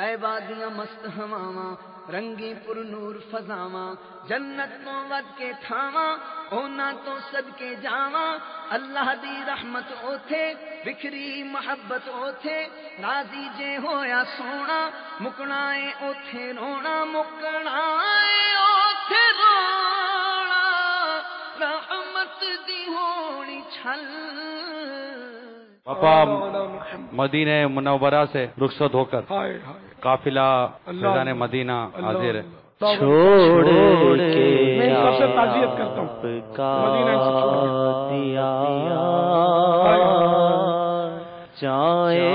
طیبہ دیاں مست ہواواں رنگی پر نور فضاواں جنت تو ود کے تھاواں اونا تو صدقے جاواں اللہ دی رحمت اوتھے بکھری محبت اوتھے راضی جے ہویا سونا مکنا اے اوتھے رونا مکنا اے اوتھے رونا رحمت دی ہونی چھل پاپا مدینہ منورہ سے رخصت ہو کر قافلہ فیضان مدینہ حاضر ہے. چھوڑ کے میں سب سے تعزیت کرتا ہوں مدینہ سے دیا چاہے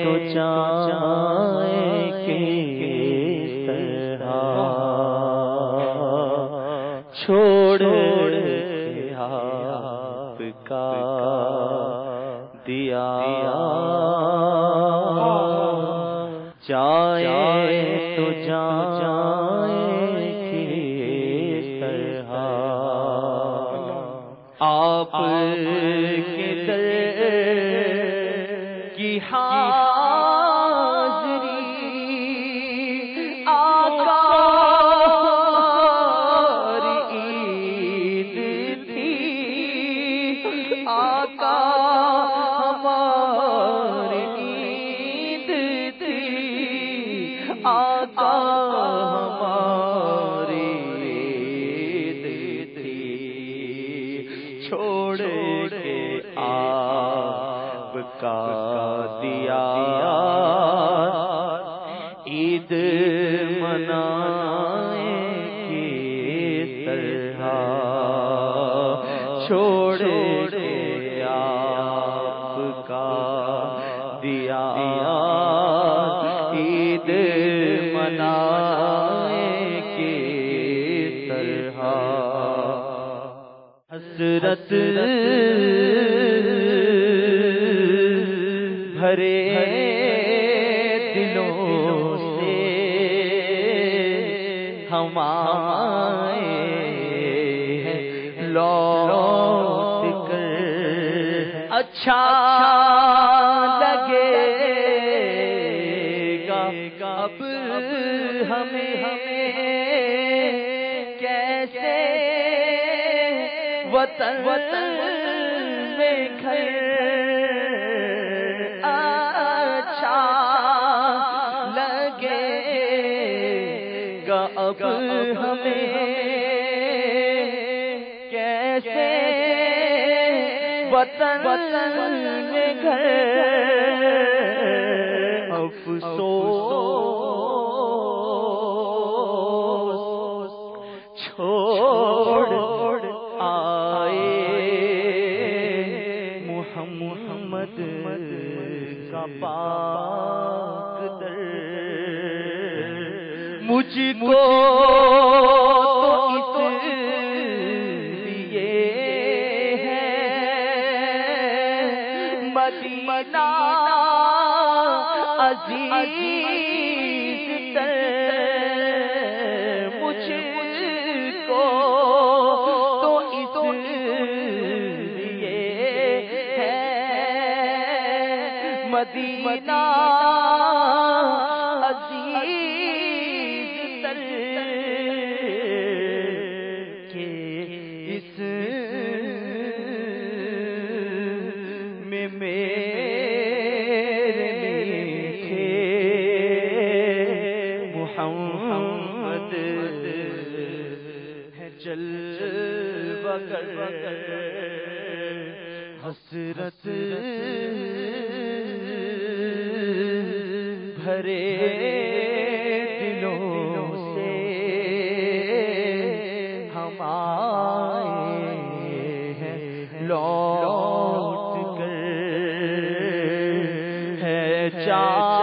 تو چاہے کس طرح چھوڑ آپ کا دیا چاہے تو جائے کس طرح آپ کے در کی حاضری آقا عید تھی آقا ہماری عید تھی آقا ہماری عید تھی چھوڑ کے آپ کا دیا عید منائے کس طرح چھوڑ کے آپ کا دیا عید منائے کس طرح حسرت بھرے دلوں سے ہم آئے ہیں لوٹ کر اچھا لگے گا اب ہمیں کیسے وطن میں گھر اچھا لگے گا اب ہمیں کیسے وطن میں گھر افسوس چھوڑ آئے محمد کا پاک در مجھ کو تو اس لیے ہے مدینہ عزیز تر مجھ کو تو اس لیے ہے مدینہ عزیز تر کہ اس میں میرے میٹھے محمد ہے جلوہ گر حسرت بھرے دلوں سے ہم آئے ہیں لوٹ کر ہے چاک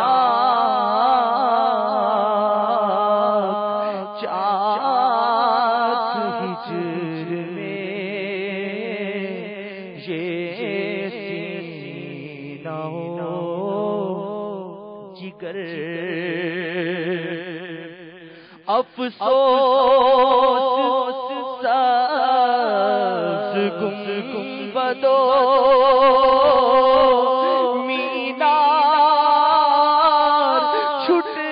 ہجر میں یہ سینہ جگر افسوس سبز گنبدو مینار چھٹ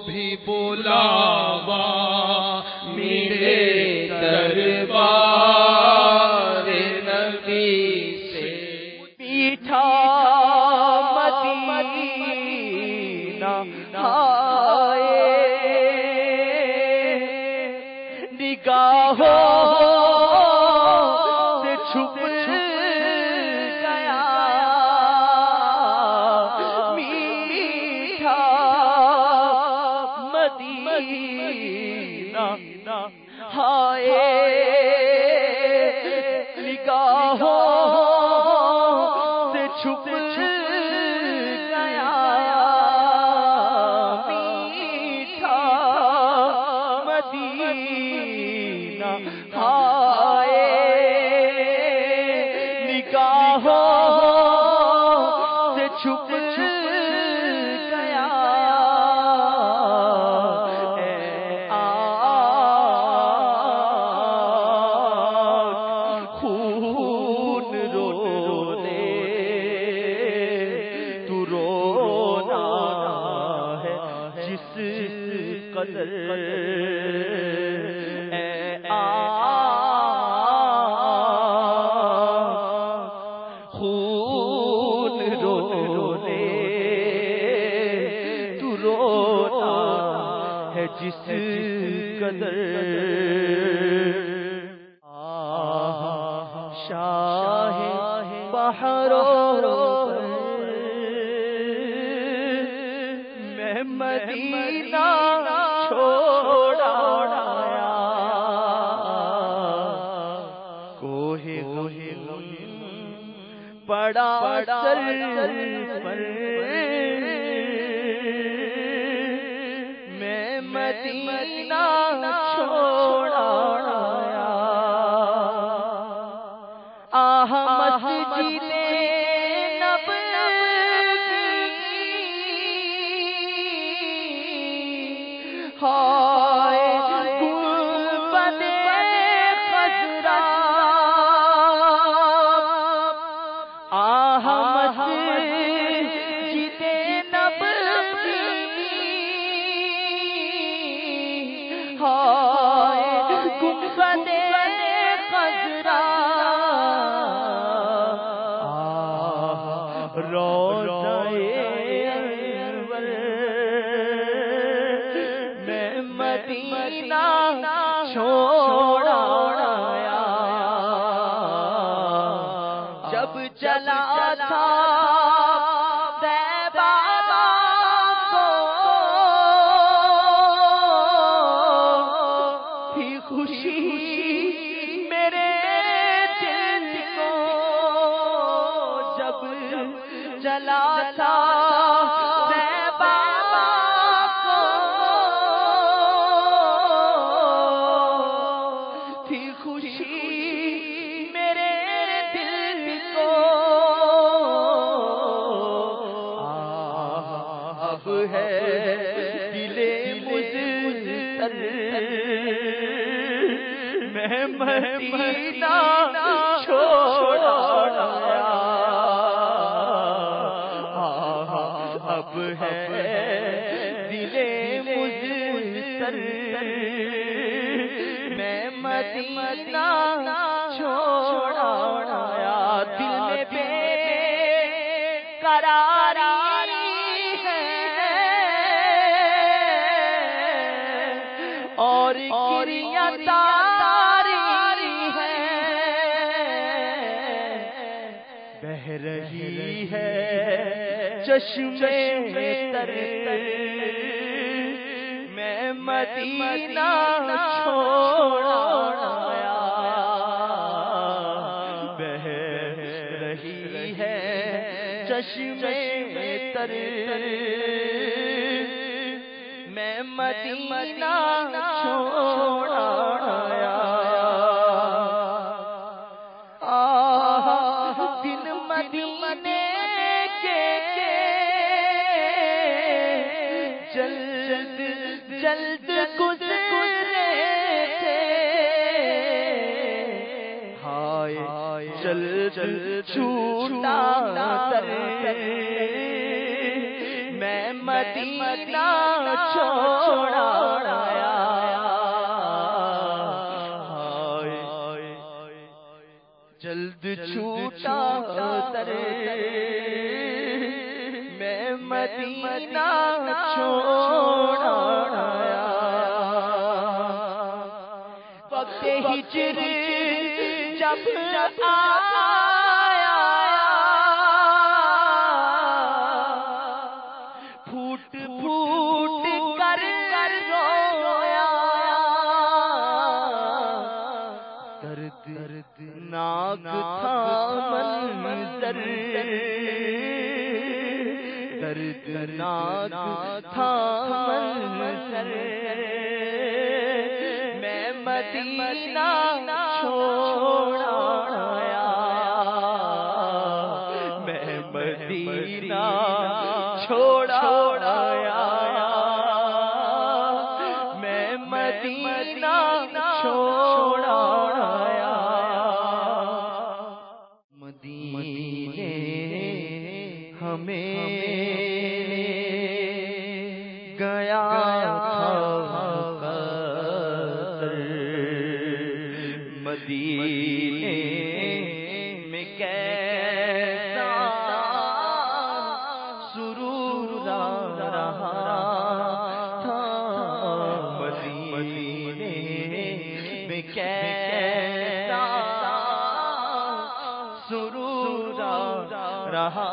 بھی بلاوا میرے دربار نبی سے میٹھا مدینہ آئے نگاہوں سے چھپ گیا میٹھا مدینہ آئے نگاہوں سے چھپ گیا میٹھا مدینہ آئے نگاہوں سے چھپ گیا خون رو لے تو رونا ہے جس قدر خون رو لے تو رونا ہے جس قدر شاہ بہاروں پر میں مدینہ چھوڑا کوہ پڑا سر پر میں مدینہ چھوڑا مسجد نبوی ہائے گنبد خضرا مسجد نبوی ہائے گنبد خضرا روضہ انور میں مدینہ چھوڑا جب چلا تھا طیبہ کو بھی خوشی میرے دل کو جب چلا تھا طیبہ کو تھی خوشی میرے دل کو اب ہے دل مضطر میں مدینہ چھوڑا اب ہے دل مضطر میں مدینہ چھوڑا دل میں بے قراری ہے اور گریہ تاری ہے بہہ رہی ہے چشمے تر میں مدینہ چھوڑا بہہ رہی ہے چشمے تر میں مدینہ چھوڑا دن مدینے کے جلد جلد گزرے تھے ہائے جلد چھوٹا در میں مدینہ چھوڑا آیا جلد چھوٹا در میں مدینہ چھوڑا آیا وقت ہجر جب آیا پھوٹ پھوٹ کر رویا درد ناک تھا منظر درد ناک تھا منظر میں مدینہ چھوڑا آیا میں مدینہ چھوڑا آیا میں مدینہ چھوڑا آیا مدینے ہمیں گیا تھا مدینے میں کیسا سرور رہا تھا مدینے میں کیسا سرور رہا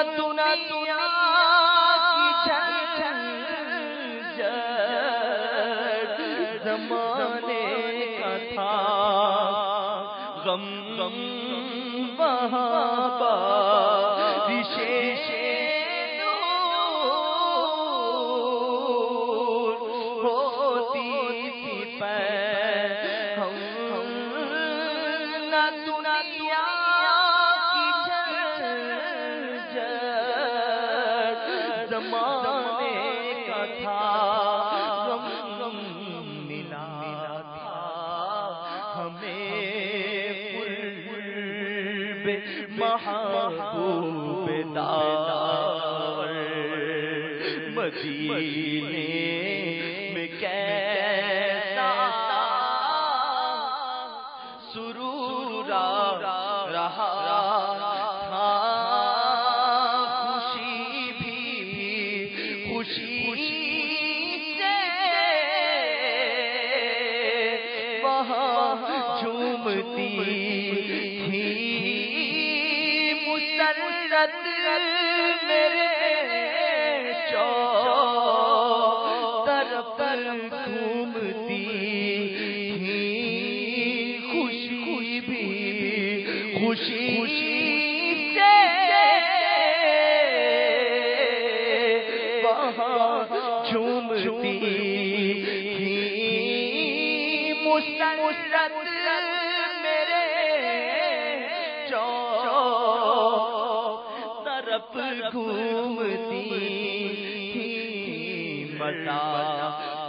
دنیا کی جھنجھٹ زمانے کا تھا غم غم وہاں بارش نور ہوتی تھی ہم نہ دنیا زمانے کا تھا غم غم ملا تھا ہمیں قرب محبوب دار مدینے میں کیسا سرور رہا جھومتی تھی مسرت میرے طرف گھومتی تھی خوشی بھی خوشی سے وہاں جھومتی تھی مسرت میرے طرف گھومتی تھی مزہ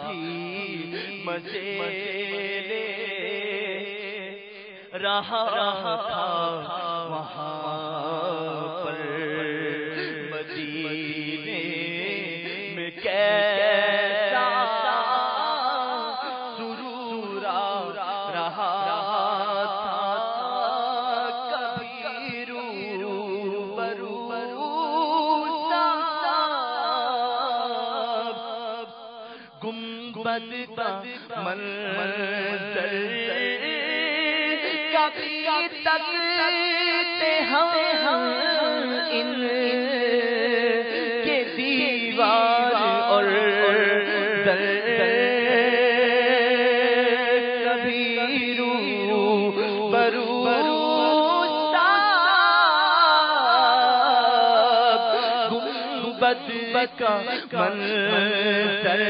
بھی مزے لے رہا تھا وہاں پر مدینے میں کیسا گنبد کا منظر کبھی تکتے ہم ان کے دیوار اور در کبھی روبرو گنبد کا منظر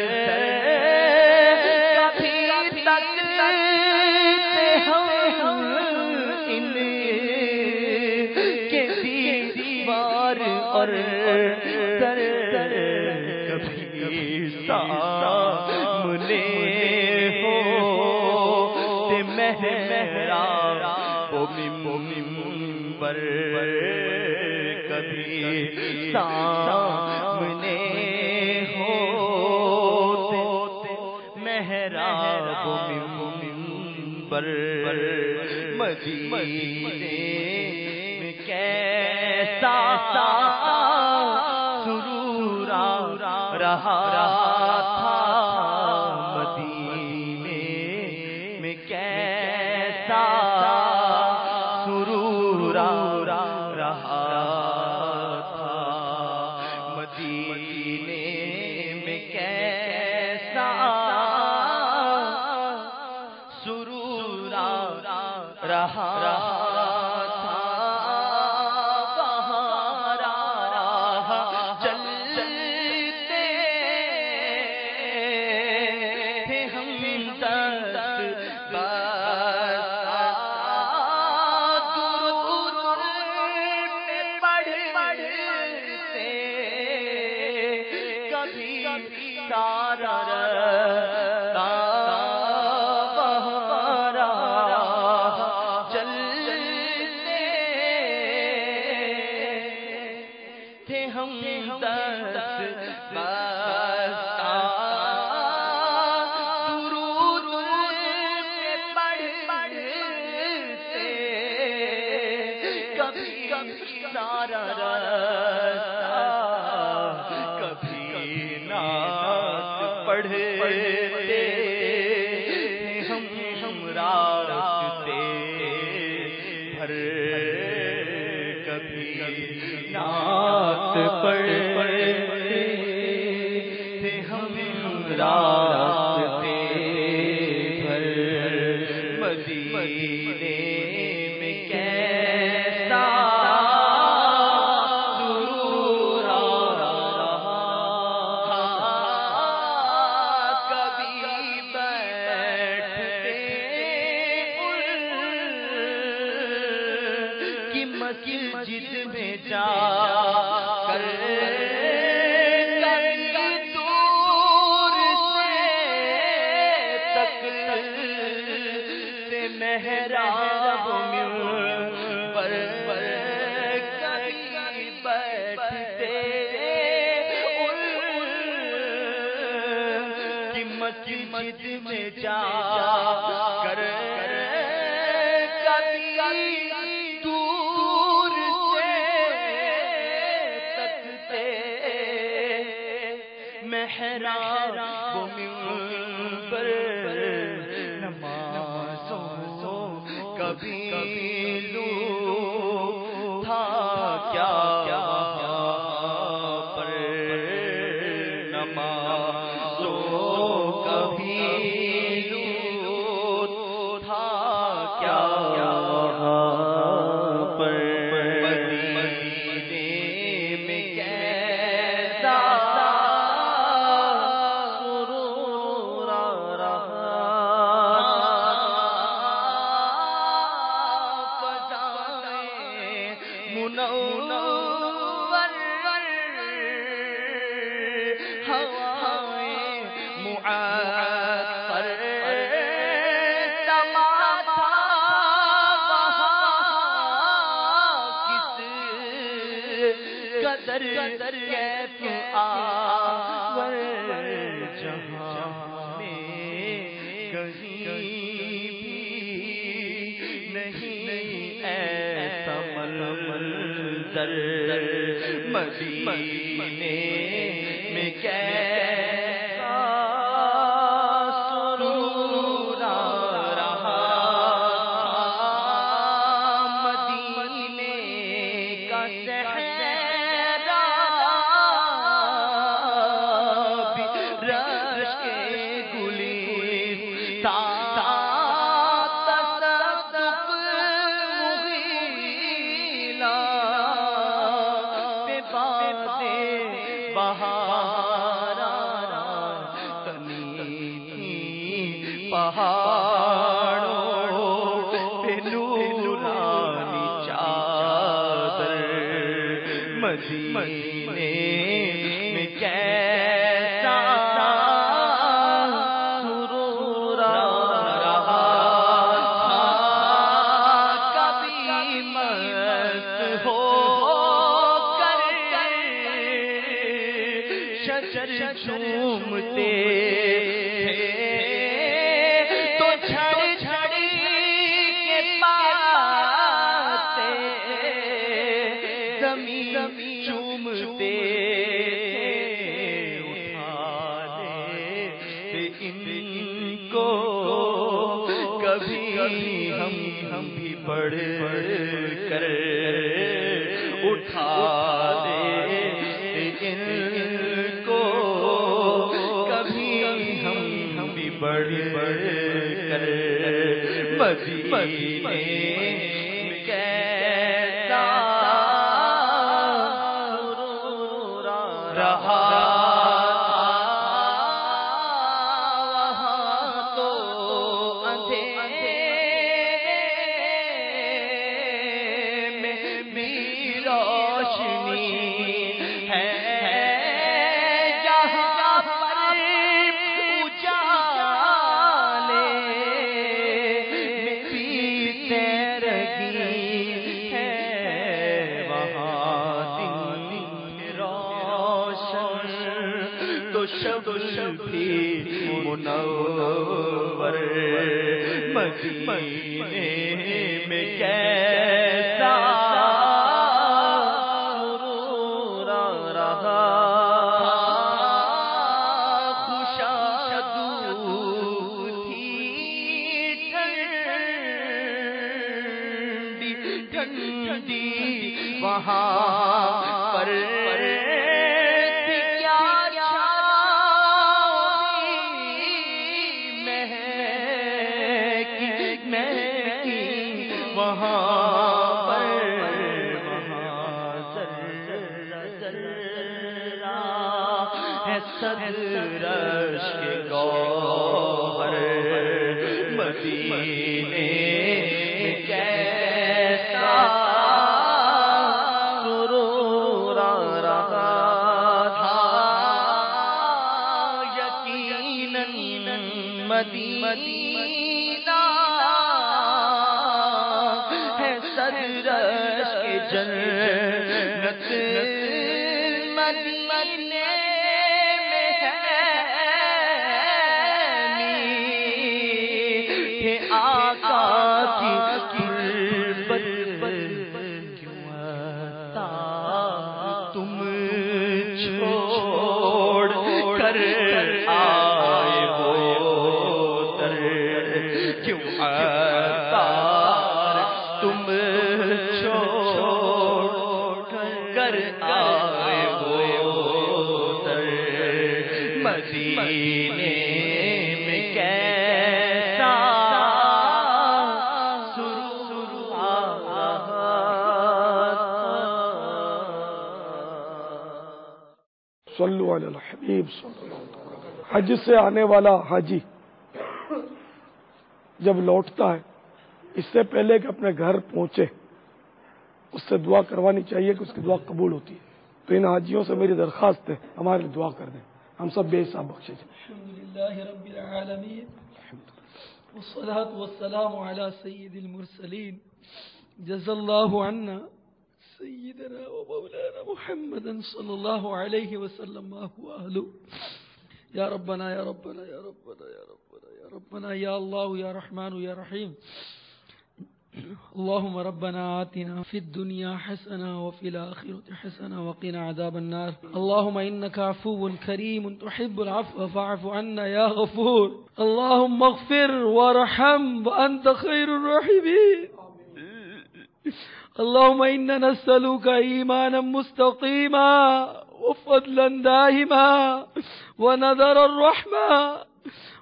اور کبھی سامنے ہوتے محراب و منبر مدینے میں کیسا سرور رہا تھا، مدینے میں کیسا سرور رہا تھا، مدینے میں کیسا سرور رہا تھا، مسجد میں جا کر دور سے تک سے محراب منبر پر کبھی بیٹھتے کہ مسجد میں جا کر محراب و منبر نمازوں کبھی لو تھا کیا پر نمازوں کبھی لو تھا کیا پر مدینے میں کیسا قدر کیف آور جہاں میں کہیں بھی نہیں ایسا منظر مدینے میں کیسا سرور رہا، مدینے کا پہاڑوں پہ نورانی چادر، مدینے میں کیسا سرور رہا تھا، کبھی مست ہو چومتے تو چھڑ چھڑ کے پاتے زمین چومتے ہم بھی بڑھ کر اٹھا دے ان کو کبھی ہم بھی بڑھ کر مدینے کیسا رہا منور مدینے میں کیسا رہا خوشادو تھی ٹھنڈی وہاں پر رش کے گوہر مدینے کیسا رہا تھا یقیناً مدینہ ہے صدرش کے جنت مدینے مدینے میں کیسا صلوا علی الحبیب صلی اللہ علیہ وسلم۔ حج سے آنے والا حاجی جب لوٹتا ہے اس سے پہلے کہ اپنے گھر پہنچے اس سے دعا کروانی چاہیے کہ اس کی دعا قبول ہوتی ہے۔ تو ان حاجیوں سے میری درخواست ہے ہمارے لیے دعا کر دیں، ہم سب بے حساب بخشے جائیں۔ الحمدللہ رب العالمین والصلاة والسلام على سید المرسلین جزا اللہ عنا سیدنا و مولانا محمد صلی اللہ علیہ وسلم ما هو اہلو یا ربنا یا ربنا یا ربنا یا ربنا یا ربنا یا اللہ یا رحمان یا رحیم اللهم ربنا آتنا في الدنيا حسنة وفي الآخرة حسنة وقنا عذاب النار اللهم إنك عفو كريم تحب العفو فاعف عنا يا غفور اللهم اغفر وارحم وأنت خير الراحمين اللهم إنا نسألك إيمانا مستقيما وفضلا دائما ونذر الرحمة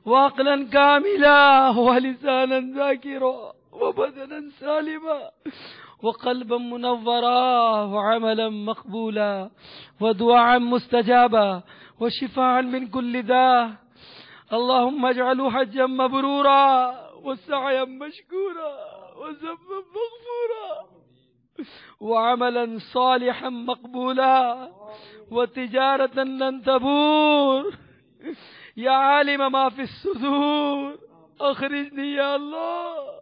وعقلا كاملا ولسانا ذاكرا وبدنا سالما وقلبا منورا وعملا مقبولا ودعاء مستجابا وشفاعا من كل داء اللهم اجعله حجا مبرورا وسعيا مشكورا وذنبا مغفورا وعملا صالحا مقبولا وتجارة لن تبور يا عالم ما في الصدور اخرجني يا الله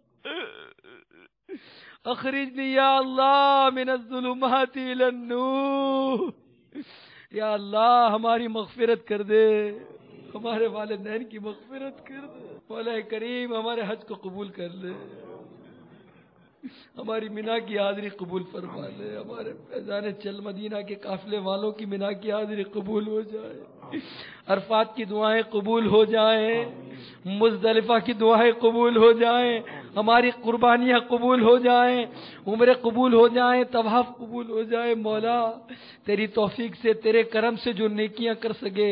اخرجني يا الله من الظلمات الى النور یا اللہ ہماری مغفرت کر دے، ہمارے والدین کی مغفرت کر دے، مولا کریم ہمارے حج کو قبول کر لے، ہماری مینا کی حاضری قبول فرما لے، ہمارے فیضان چل مدینہ کے قافلے والوں کی مینا کی حاضری قبول ہو جائے، عرفات کی دعائیں قبول ہو جائیں، مزدلفہ کی دعائیں قبول ہو جائیں، ہماری قربانیاں قبول ہو جائیں، عمرے قبول ہو جائیں، طواف قبول ہو جائے۔ مولا تیری توفیق سے، تیرے کرم سے جو نیکیاں کر سکے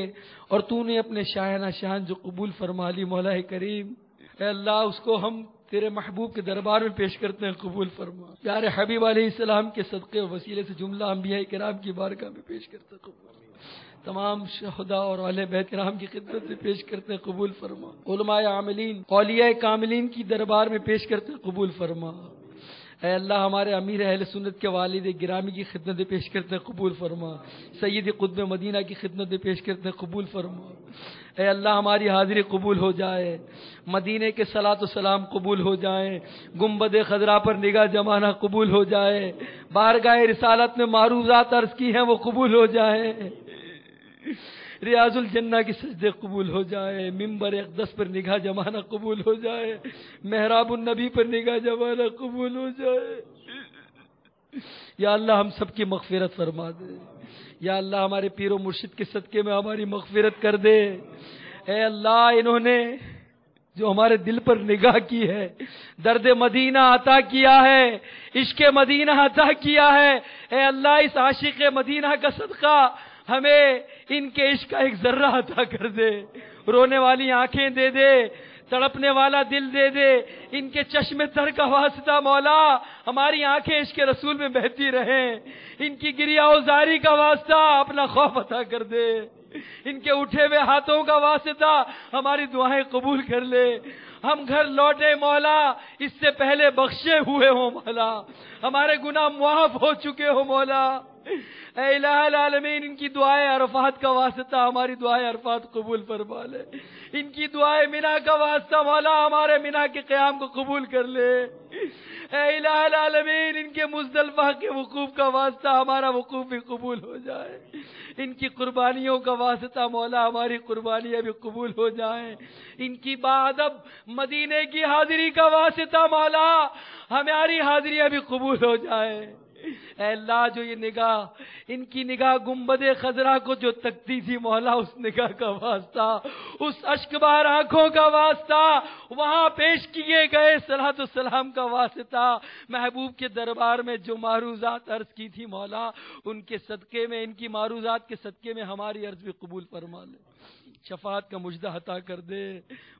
اور تو نے اپنے شایانہ شان جو قبول فرما لی، مولا کریم اے اللہ اس کو ہم تیرے محبوب کے دربار میں پیش کرتے ہیں، قبول فرما۔ پیارے حبیب علیہ السلام کے صدقے و وسیلے سے جملہ انبیاء کرام کی بارگاہ میں پیش کرتے ہیں، قبول۔ تمام شہداء اور اہل بیت کرام کی خدمت میں پیش کرتے ہیں، قبول فرما۔ علماء عاملین، اولیاء کاملین کی دربار میں پیش کرتے ہیں، قبول فرما۔ اے اللہ ہمارے امیر اہل سنت کے والد گرامی کی خدمت میں پیش کرتے ہیں، قبول فرما۔ سید قطب مدینہ کی خدمت میں پیش کرتے ہیں، قبول فرما۔ اے اللہ ہماری حاضری قبول ہو جائے، مدینے کے صلاۃ و سلام قبول ہو جائیں، گنبد خضرا پر نگاہ جمانا قبول ہو جائے، بارگاہ رسالت میں معروضات عرض کی ہیں وہ قبول ہو جائیں، ریاض الجنہ کی سجدے قبول ہو جائے، منبر اقدس پر نگاہ جمانا قبول ہو جائے، محراب النبی پر نگاہ جمانا قبول ہو جائے۔ یا اللہ ہم سب کی مغفرت فرما دے، یا اللہ ہمارے پیر و مرشد کے صدقے میں ہماری مغفرت کر دے۔ اے اللہ انہوں نے جو ہمارے دل پر نگاہ کی ہے، درد مدینہ عطا کیا ہے، عشق مدینہ عطا کیا ہے، اے اللہ اس عاشق مدینہ کا صدقہ ہمیں ان کے عشق کا ایک ذرہ عطا کر دے، رونے والی آنکھیں دے دے، تڑپنے والا دل دے دے، ان کے چشم تر کا واسطہ مولا ہماری آنکھیں عشق رسول میں بہتی رہیں، ان کی گریہ و زاری کا واسطہ اپنا خوف عطا کر دے، ان کے اٹھے ہوئے ہاتھوں کا واسطہ ہماری دعائیں قبول کر لے، ہم گھر لوٹے مولا اس سے پہلے بخشے ہوئے ہوں مولا، ہمارے گناہ معاف ہو چکے ہو مولا، اے الہ العالمین ان کی دعائیں عرفات کا واسطہ ہماری دعائیں عرفات قبول فرما لے، ان کی دعائیں مینا کا واسطہ مولا ہمارے مینا کے قیام کو قبول کر لے، اے الہ العالمین ان کے مزدلفہ کے وقوف کا واسطہ ہمارا وقوف بھی قبول ہو جائے، ان کی قربانیوں کا واسطہ مولا ہماری قربانیاں بھی قبول ہو جائیں، ان کی باادب مدینے کی حاضری کا واسطہ مولا ہماری حاضریاں بھی قبول ہو جائیں۔ اے اللہ جو یہ نگاہ ان کی نگاہ گنبد خضرا کو جو تکتی تھی مولا اس نگاہ کا واسطہ، اس اشک بار آنکھوں کا واسطہ، وہاں پیش کیے گئے صلاۃ و سلام کا واسطہ، محبوب کے دربار میں جو معروضات عرض کی تھی مولا ان کے صدقے میں، ان کی معروضات کے صدقے میں ہماری عرض بھی قبول فرما لے، شفاعت کا مجدہ عطا کر دے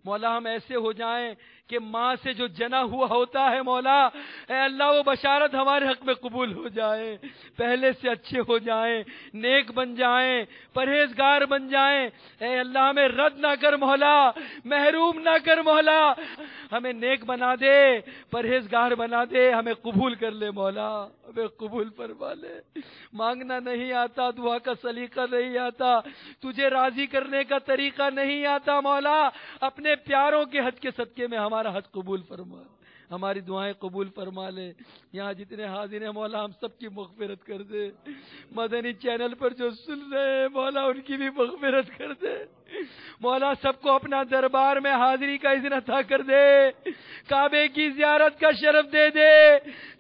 مولا، ہم ایسے ہو جائیں کہ ماں سے جو جنا ہوا ہوتا ہے مولا اے اللہ وہ بشارت ہمارے حق میں قبول ہو جائے، پہلے سے اچھے ہو جائیں، نیک بن جائیں، پرہیزگار بن جائیں، اے اللہ ہمیں رد نہ کر مولا، محروم نہ کر مولا، ہمیں نیک بنا دے، پرہیزگار بنا دے، ہمیں قبول کر لے مولا، ہمیں قبول فرما لے، مانگنا نہیں آتا، دعا کا سلیقہ نہیں آتا، تجھے راضی کرنے کا طریقہ نہیں آتا مولا، اپنے پیاروں کے حج کے صدقے میں ہمارا حج قبول فرما، ہماری دعائیں قبول فرما لے، یہاں جتنے حاضر ہیں مولا ہم سب کی مغفرت کر دے، مدنی چینل پر جو سن رہے ہیں مولا ان کی بھی مغفرت کر دے مولا، سب کو اپنا دربار میں حاضری کا اذن عطا کر دے، کعبے کی زیارت کا شرف دے دے،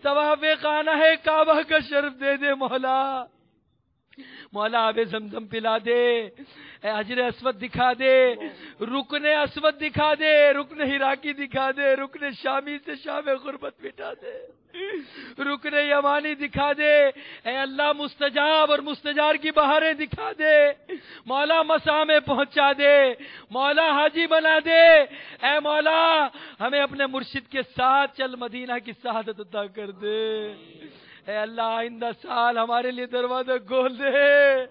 طواف خانہ کعبہ کا شرف دے دے مولا، مولا آب زمزم پلا دے، حجر اسود دکھا دے، رکن اسود دکھا دے، رکن ہراکی دکھا دے، رکن شامی سے شام غربت مٹا دے، رکن یمانی دکھا دے، اے اللہ مستجاب اور مستجار کی بہاریں دکھا دے، مولا مسا میں پہنچا دے، مولا حاجی بنا دے، اے مولا ہمیں اپنے مرشد کے ساتھ چل مدینہ کی سعادت عطا کر دے، اے اللہ آئندہ سال ہمارے لیے دروازہ کھول دے،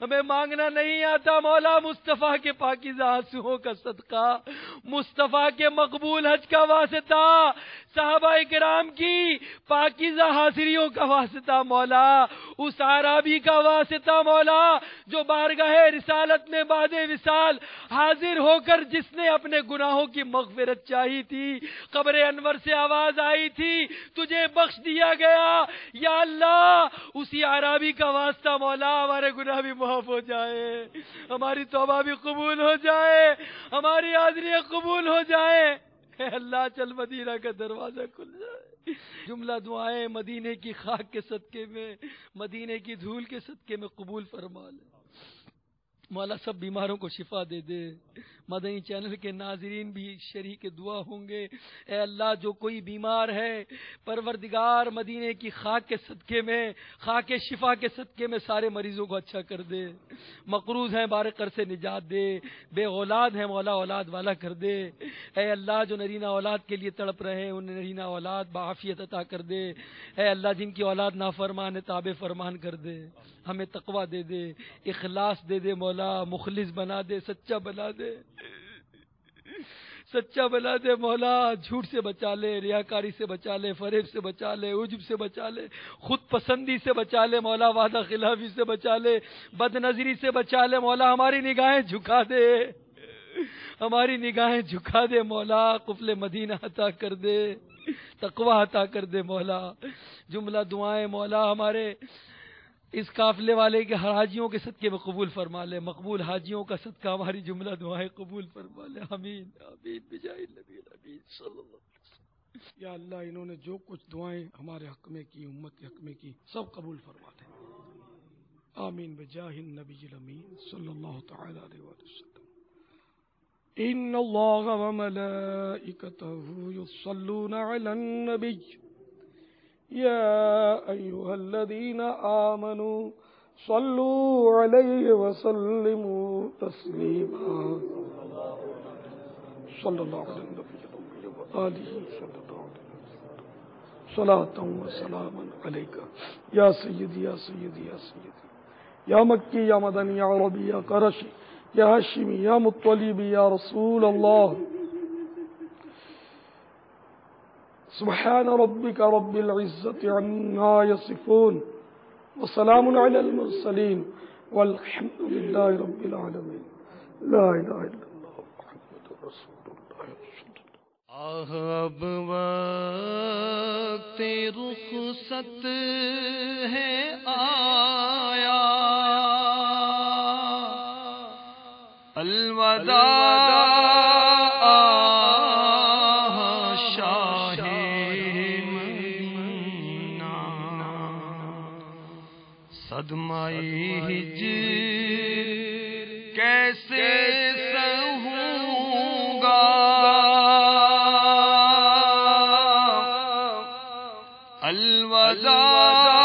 ہمیں مانگنا نہیں آتا مولا، مصطفیٰ کے پاکیزہ آنسوؤں کا صدقہ، مصطفیٰ کے مقبول حج کا واسطہ، صحابہ کرام کی پاکیزہ حاضریوں کا واسطہ مولا، اس عربی کا واسطہ مولا جو بارگاہ رسالت میں بعد وصال حاضر ہو کر جس نے اپنے گناہوں کی مغفرت چاہی تھی، قبر انور سے آواز آئی تھی تجھے بخش دیا گیا، یا اللہ اسی عرابی کا واسطہ مولا ہمارے گناہ بھی معاف ہو جائے، ہماری توبہ بھی قبول ہو جائے، ہماری حاضری قبول ہو جائے۔ اے اللہ چل مدینہ کا دروازہ کھل جائے۔ جملہ دعائیں مدینے کی خاک کے صدقے میں، مدینے کی دھول کے صدقے میں قبول فرما لے۔ مولا سب بیماروں کو شفا دے دے، مدنی چینل کے ناظرین بھی شریک دعا ہوں گے۔ اے اللہ جو کوئی بیمار ہے پروردگار مدینے کی خاک کے صدقے میں، خاک شفا کے صدقے میں سارے مریضوں کو اچھا کر دے، مقروض ہیں بار قرض سے نجات دے، بے اولاد ہیں مولا اولاد والا کر دے۔ اے اللہ جو نرینہ اولاد کے لیے تڑپ رہے ہیں انہیں نرینہ اولاد بعافیت عطا کر دے۔ اے اللہ جن کی اولاد نافرمان ہے تابع فرمان کر دے، ہمیں تقویٰ دے دے، اخلاص دے دے مولا، مخلص بنا دے، سچا بنا دے، سچا بنا دے مولا، جھوٹ سے بچا لے، ریاکاری سے بچا لے، فریب سے بچا لے، عجب سے بچا لے، خود پسندی سے بچا لے مولا، وعدہ خلافی سے بچا لے، بد نظری سے بچا لے مولا، ہماری نگاہیں جھکا دے، ہماری نگاہیں جھکا دے مولا، قفل مدینہ عطا کر دے، تقویٰ عطا کر دے مولا۔ جملہ دعائیں مولا ہمارے اس قافلے والے کے حاجیوں کے صدقے میں قبول فرما لے، مقبول حاجیوں کا صدقہ ہماری جملہ دعائیں قبول فرما لے، آمین آمین بجاہ النبی الامین صلی اللہ علیہ وسلم۔ یا اللہ انہوں نے جو کچھ دعائیں ہمارے حق میں کی، امت کے حق میں کی، سب قبول فرما لے، آمین بجاہ النبی الامین صلی اللہ تعالی علیہ وسلم۔ ان اللہ وملائکتہ یصلون علی النبی يا أيها الذين آمنوا صلوا عليه وسلموا تسليما صلى الله على النبي وآله صلى الله عليه وسلم صلاة وسلاما عليك يا سيدي يا سيدي يا سيدي يا مكي يا مدني يا عربي يا قرشي يا هاشمي يا مطلبي يا رسول الله سبحان ربك رب العزة عما يصفون وسلام على المرسلين والحمد لله رب العالمين لا إله إلا الله محمد رسول الله صلى الله اب وقت رخصت ہے آیا، الوداع صدمائی ہجر کیسے سہوں گا، الوداع